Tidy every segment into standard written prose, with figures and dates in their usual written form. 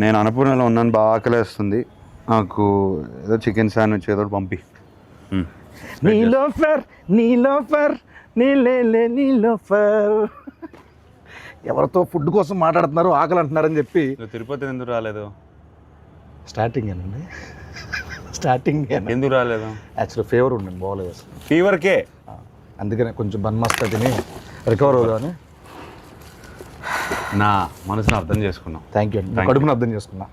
నేను అన్నపూర్ణలో ఉన్నాను, బాగా ఆకలేస్తుంది నాకు. ఏదో చికెన్ శాండ్విచ్ ఏదో పంపి. నీలోఫర్ నీలోఫర్ నీలే నీలోఫర్. ఎవరితో ఫుడ్ కోసం మాట్లాడుతున్నారు, ఆకలి అంటున్నారని చెప్పి. తిరుపతి ఎందుకు రాలేదు? స్టార్టింగ్ ఏనండి, స్టార్టింగ్ ఎందుకు రాలేదు? యాక్చువల్లీ ఫీవర్ ఉండండి, బాగోలేదు అసలు. ఫీవర్కే? అందుకనే కొంచెం బన్మస్తా తిని రికవర్ అవుదామని. నా మనసును అర్థం చేసుకున్నాం. థ్యాంక్ యూ అండి, కడుపును అర్థం చేసుకున్నా.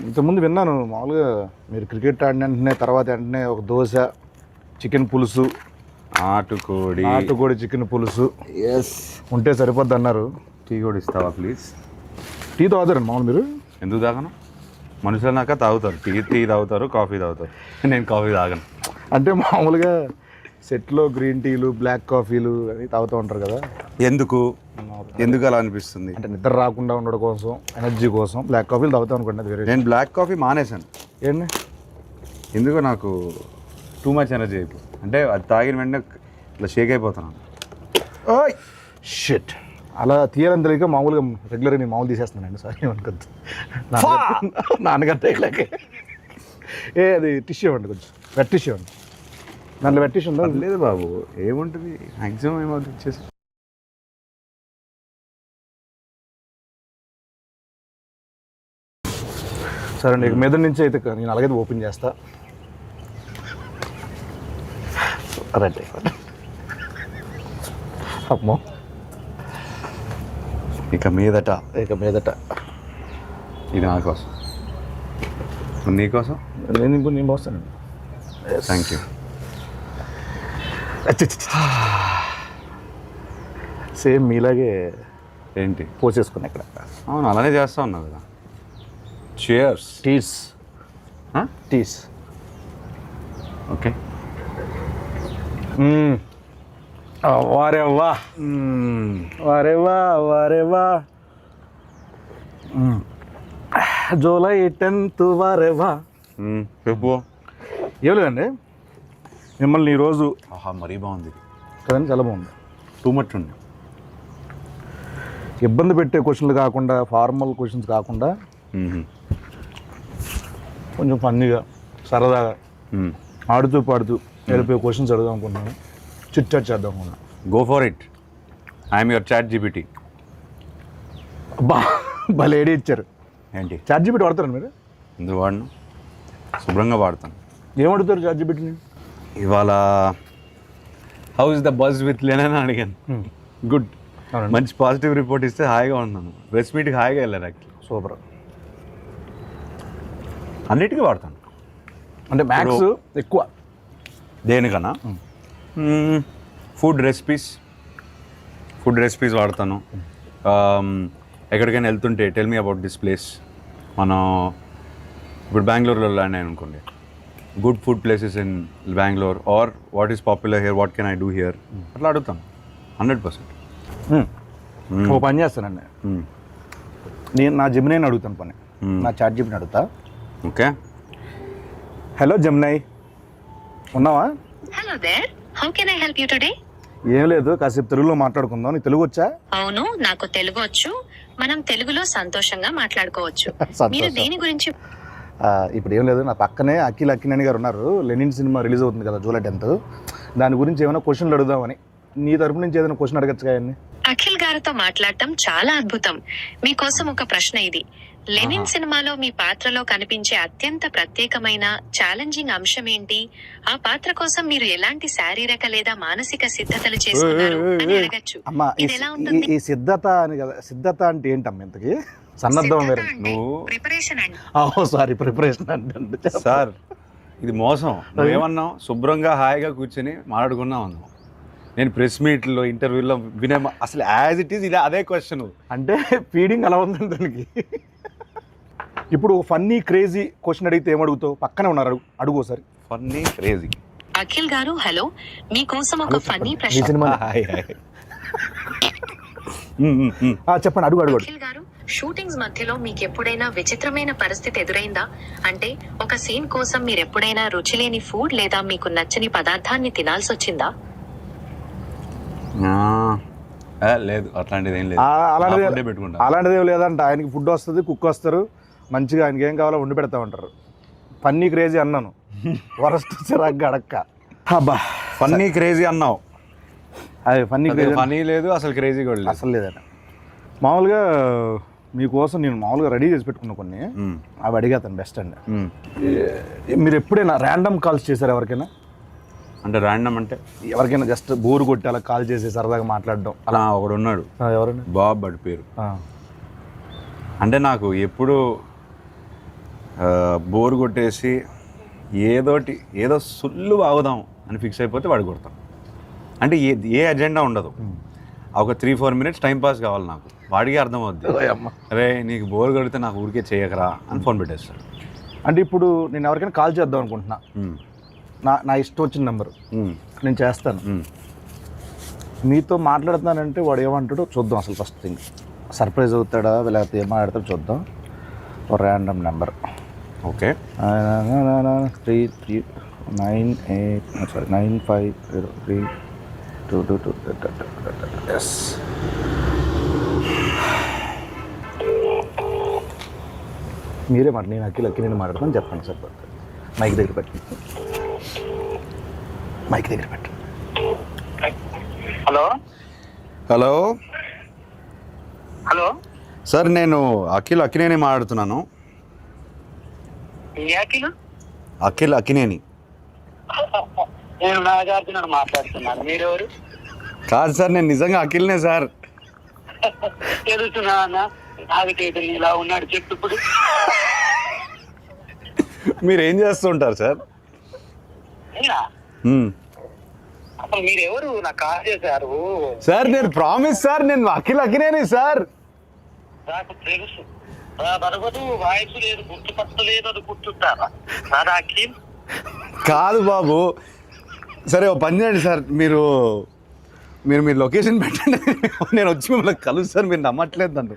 ఇంతకుముందు విన్నాను మామూలుగా మీరు క్రికెట్ ఆడిన వెంటనే తర్వాత వెంటనే ఒక దోశ, చికెన్ పులుసు, నాటుకోడి చికెన్ పులుసు ఉంటే సరిపోద్ది అన్నారు. టీ కూడా ఇస్తావా ప్లీజ్? టీ తాగుతారండి మామూలు మీరు? ఎందుకు తాగను? మనుషులు నాక తాగుతారు, టీ తాగుతారు, కాఫీ తాగుతారు. నేను కాఫీ తాగను. అంటే మామూలుగా సెట్లో గ్రీన్ టీలు, బ్లాక్ కాఫీలు అవి తాగుతూ ఉంటారు కదా, ఎందుకు అలా అనిపిస్తుంది? అంటే నిద్ర రాకుండా ఉండడం కోసం, ఎనర్జీ కోసం బ్లాక్ కాఫీలు తాగుతాం అనుకోండి. అది వేరే. నేను బ్లాక్ కాఫీ మానేశాను. ఏంటి? ఎందుకో నాకు టూ మచ్ ఎనర్జీ అయిపోయింది. అంటే అది తాగిన వెంటనే ఇట్లా షేక్ అయిపోతున్నాను. షిట్, అలా తీయాలని తెలియక మామూలుగా రెగ్యులర్గా నేను మామూలు తీసేస్తున్నానండి. సారీ అనుకోద్దు, నాన్నగారు తగ్గలేక. అది టిష్యూ ఇవ్వండి, కొంచెం వెట్ టిష్యూ ఇవ్వండి. దాంట్లో వెట్ టిష్యూ ఉందా? లేదు బాబు, ఏముంటుంది మ్యాక్సిమం ఏమవుతుంది ఇచ్చేసి. సరే అండి, ఇక మీద నుంచి అయితే నేను అలాగే ఓపెన్ చేస్తా. రైట్, అమ్మో. ఇక మీదట ఇది నా కోసం, నీకోసం. నేను పోస్తానండి. Thank you. సేమ్ మీలాగే ఏంటి పోసేసుకున్నా ఇక్కడ. అవును, అలానే చేస్తా ఉన్నావు కదా. చియర్స్. టీస్ ఓకే. వారేవా జూలై 10th వారేవా. చెప్పు. ఏం లేదండి, మిమ్మల్ని ఈరోజు మరీ బాగుంది కదండి, చాలా బాగుంది. టూ మచ్ ఉంది. ఇబ్బంది పెట్టే క్వశ్చన్లు కాకుండా, ఫార్మల్ క్వశ్చన్స్ కాకుండా కొంచెం ఫన్నీగా, సరదాగా, ఆడుతూ పాడుతూ వెళ్ళిపోయే క్వశ్చన్స్ అడుగుదాం అనుకుంటున్నాను. చిట్ చాట్ చేద్దాం అనుకున్నాను. Go for it. I'm your chat GPT. అబ్బా, భలే ఐడియా ఇచ్చారు. ఏంటి? చాట్ జీపీటీ వాడతారండి మీరు? ఎందుకు వాడను? శుభ్రంగా వాడతాను. ఏం అడుగుతారు చాట్ జీపీటీని? ఇవాళ how is the buzz with Len అని అడిగాను. గుడ్, మంచి పాజిటివ్ రిపోర్ట్ ఇస్తే హాయిగా ఉన్నాను. ప్రెస్ మీట్కి హాయిగా వెళ్ళాను. Actually super. అన్నిటికీ వాడతాను. అంటే మ్యాథ్స్ ఎక్కువ దేనికన్నా ఫుడ్ రెసిపీస్ వాడతాను. ఎక్కడికైనా వెళ్తుంటే tell me about this place. మనం ఇప్పుడు బెంగళూరులో ల్యాండ్ అయ్యాను అనుకోండి, good food places in Bengaluru are what is popular here, what can I do here, అట్లా అడుగుతాను 100%. ఓ పని చేస్తానండి, నేను నా జెమినైని అడుగుతాను పని, నా చాట్ జీపీటీని అడుగుతా. ఓకే. హలో జెమినై, ఉన్నావా? Hello there, how can I help you today? ఏం లేదు, కాసేపు తెలుగులో మాట్లాడుకుందాం. నీకు తెలుగు వచ్చా? అవును, నాకు తెలుగు వచ్చు. మనం తెలుగులో సంతోషంగా మాట్లాడుకోవచ్చు. మీరు దేని గురించి? ఇప్పుడు ఏం లేదు, నా పక్కనే అఖిలేని గారు ఉన్నారు. లెనిన్ సినిమా రిలీజ్ అవుతుంది కదా జూలై 10th. దాని గురించి ఏమైనా క్వశ్చన్లు అడుగుదామని. నీ తరపు నుంచి ఏదైనా క్వశ్చన్ అడగచ్చు కానీ. అఖిల్ గారితో మాట్లాడటం చాలా అద్భుతం. మీకోసం ఒక ప్రశ్న ఇది. లెనిన్ సినిమాలో మీ పాత్రలో కనిపించే అత్యంత ప్రత్యేకమైన ఛాలెంజింగ్ అంశం ఏంటి? ఆ పాత్ర కోసం మీరు ఎలాంటి శారీరక లేదా మానసిక సిద్ధతలు చేసుకున్నారు అని అడగచ్చు. ఇది ఎలా ఉంటుంది? ఈ సిద్ధత అని కదా, సిద్ధత అంటే ఏంటమ్మా ఇంతకి? సన్నద్ధం వేరే. ప్రిపరేషన్ అండి. సారీ, ప్రిపరేషన్ అంటే సార్ ఇది మోసం. నువ్వేమన్నావు? శుభ్రంగా హాయిగా కూర్చొని మాట్లాడుకున్నావు అన్నావు. నేను ప్రెస్ మీట్లో ఇంటర్వ్యూలో వినే అసలు యాజ్ ఇట్ ఈస్ ఇలా అదే క్వశ్చన్. అంటే ఫీడింగ్ అలా ఉందండి దానికి. ఇప్పుడు ఫన్నీ క్రేజీ క్వశ్చన్ అడిగితే ఏమడుగుతావు? పక్కనే ఉన్నారు, అడుగు ఒకసారి. Funny crazy. అఖిల్ గారు హలో, మీకోసం ఒక ఫన్నీ ప్రశ్న. చెప్పండి, అడుగు. అఖిల్ గారు, షూటింగ్స్ మధ్యలో మీకు ఎప్పుడైనా విచిత్రమైన పరిస్థితి ఎదురైందా? అంటే ఒక సీన్ కోసం మీరు ఎప్పుడైనా రుచి లేని ఫుడ్ లేదా మీకు నచ్చని పదార్థాన్ని తినాల్సి వచ్చిందా? లేదు అట్లాంటిది ఏం లేదు. అలాంటిది నా food ఏ పెట్టుకుంటా. అలాంటిది ఏం లేదంట. ఆయనకి ఫుడ్ వస్తుంది, కుక్ వస్తారు, మంచిగా ఆయనకి ఏం కావాలో వండి పెడతా ఉంటారు. పన్నీ క్రేజీ అన్నాను, వరస్ట్ చిరాగ్గా అడక్క. అబ్బా ఫన్నీ క్రేజీ అన్నావు, అది ఫన్నీ క్రేజీ ఫనీ లేదు అసలు, క్రేజీ కూడా లేదు. అసలు లేదట. మామూలుగా మీకోసం నేను మామూలుగా రెడీ చేసి పెట్టుకున్నా కొన్ని, అవి అడిగేతాను బెస్ట్ అండి. మీరు ఎప్పుడైనా ర్యాండమ్ కాల్స్ చేశారు ఎవరికైనా? అంటే ర్యాండమ్ అంటే ఎవరికైనా జస్ట్ బోర్ కొట్టి అలా కాల్ చేసి సరదాగా మాట్లాడడం అలా ఒకడు ఉన్నాడు, ఎవరైనా? బాబ్ బడి పేరు. అంటే నాకు ఎప్పుడు బోర్ కొట్టేసి ఏదో సుల్లు ఆగుదాం అని ఫిక్స్ అయిపోతే వాడు కొడతాం. అంటే ఏ అజెండా ఉండదు, ఒక 3-4 minutes టైం పాస్ కావాలి నాకు. వాడికి అర్థమవుద్ది, అరే నీకు బోర్ కొడితే నాకు ఊరికే చేయకరా అని ఫోన్ పెట్టేస్తాడు. అంటే ఇప్పుడు నేను ఎవరికైనా కాల్ చేద్దాం అనుకుంటున్నా, నా ఇష్టం వచ్చిన నెంబరు నేను చేస్తాను. మీతో మాట్లాడుతున్నానంటే వాడు ఏమంటాడో చూద్దాం. అసలు ఫస్ట్ థింగ్ సర్ప్రైజ్ అవుతాడా లేకపోతే ఏం మాట్లాడతాడో చూద్దాం. ఒక ర్యాండమ్ నెంబర్. ఓకే, 950322. ఎస్, మీరే మాట, నేను అక్కి నేను మాట్లాడతాను చెప్పండి సార్. మైక్ దగ్గర పెట్టండి, మైక్ దగ్గర పెట్టండి. హలో హలో హలో సార్, నేను అక్కినేని మాట్లాడుతున్నాను. అక్కినేని. నేను నాగార్జున మాట్లాడుతున్నాను. మీరెవరు? కాదు సార్, నేను నిజంగా అఖిల్నే సార్. తెలుస్తున్నా అన్న, నాగచేతులు ఇలా ఉన్నాడు చెప్పు ఇప్పుడు. మీరు ఏం చేస్తుంటారు సార్? అసలు మీరెవరు? నాకు కాల్ చేశారు సార్. నేను ప్రామిస్ సార్, నేను అఖినేని సార్. నాకు తెలుసు, బరగదు, వాయిస్ లేదు, గుర్తుపట్టలేదు, అది గుర్తుంటారా? అఖిల్ కాదు బాబు. సరే ఓ పని చేయండి సార్, మీరు లొకేషన్ పెట్టండి, నేను వచ్చి మిమ్మల్ని కలుస్తాను. మీరు నమ్మట్లేదు నన్ను.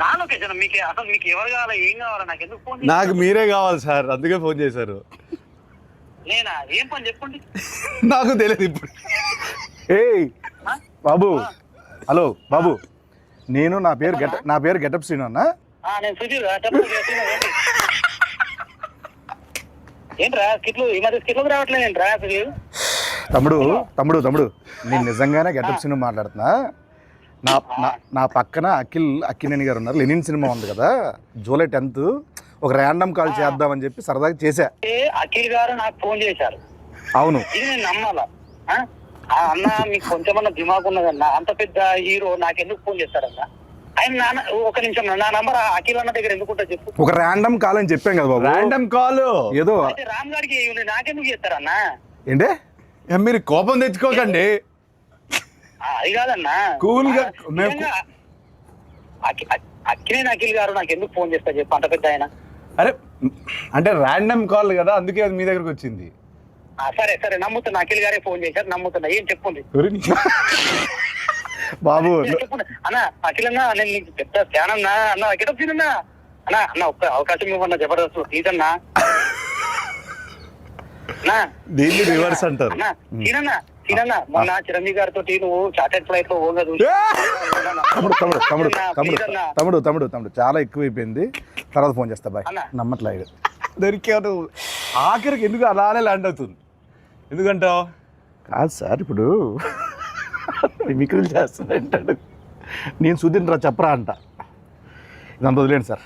నా లొకేషన్ మీకు అసలు మీకు ఎవరు కావాలా, ఏం కావాలా? నాకు ఎందుకు ఫోన్? నాకు మీరే కావాలి సార్, అందుకే ఫోన్ చేశారు. నేనా? ఏం పని చెప్పండి. నాకు తెలియదు ఇప్పుడు. ఏయ్ బాబు, హలో బాబు, నేను నా పేరు గెటప్ శ్రీను అన్న. నేను సుధీర్. ఏంట్రా స్కిట్లు ఈ మధ్య స్కిట్లకు రావట్లేదు ఏంట్రా సుధీర్? తమ్ముడు నేను నిజంగానే గెటప్ శ్రీను మాట్లాడుతున్నా. నా పక్కన అక్కినేని గారు ఉన్నారు. లెనిన్ సినిమా ఉంది కదా, జూలై 10th ఒక ర్యాండమ్ కాల్ చేద్దామని చెప్పి సరదాగా చేశా. అఖిల్ గారు నాకు ఫోన్ చేశారు. అవును, ఇది నేను నమ్మాలా? అన్న మీకు కొంచెమన్నా దిమాగ్ ఉన్నదన్నా, అంత పెద్ద హీరో నాకెందుకు ఫోన్ చేస్తారన్నా? ఆయన ఒక నిమిషం, నా నంబర్ అఖిల్ అన్న దగ్గర ఎందుకుంటా చెప్పు. ఒక ర్యాండమ్ కాల్ అని చెప్పాం కదా బాబు. ర్యాండమ్ కాల్ ఏదో రామ్ గారికి నాకెందుకు చేస్తారన్నా? ఏంటే మీరు కోపం తెచ్చుకోకండి. అది కాదన్నా, కూల్ గా అఖిల్ గారు నాకు ఎందుకు ఫోన్ చేస్తారు చెప్పు, అంత పెద్ద ఆయన. అరే అంటే ర్యాండమ్ కాల్ కదా, అందుకే అది మీ దగ్గరకు వచ్చింది. సరే నమ్ముతున్నా, అఖిల్ గారే ఫోన్ చేశారు, నమ్ముతున్నా. ఏం చెప్పుంది బాబు? అన్న అఖిల్ అన్నా, నేను నీకు పెద్ద ఫ్యాన్ అన్నా. అన్న గెటప్ సీనన్నా అన్న ఒక్క అవకాశం ఇవ్వన్నా, జబర్దస్త్ ప్లీజ్ అన్నా. దీన్ని రివర్స్ అంటారు. సీనన్నా మొన్న చిరంజీవి గారితో నువ్వు చార్టెడ్ ఫ్లైట్ లో పోగా తమ్ముడు చాలా ఎక్కువైపోయింది, తర్వాత ఫోన్ చేస్తా బాయ్. నమ్మట్లేదు దొరికాను. ఆఖరికి ఎందుకు అలానే ల్యాండ్ అవుతుంది? ఎందుకంటావు? కాదు సార్, ఇప్పుడు మిమిక్రీలు చేస్తానంటాడు, నేను సుధీర్ రా చెప్పరా అంట. ఇదంతా వదిలేండి సార్.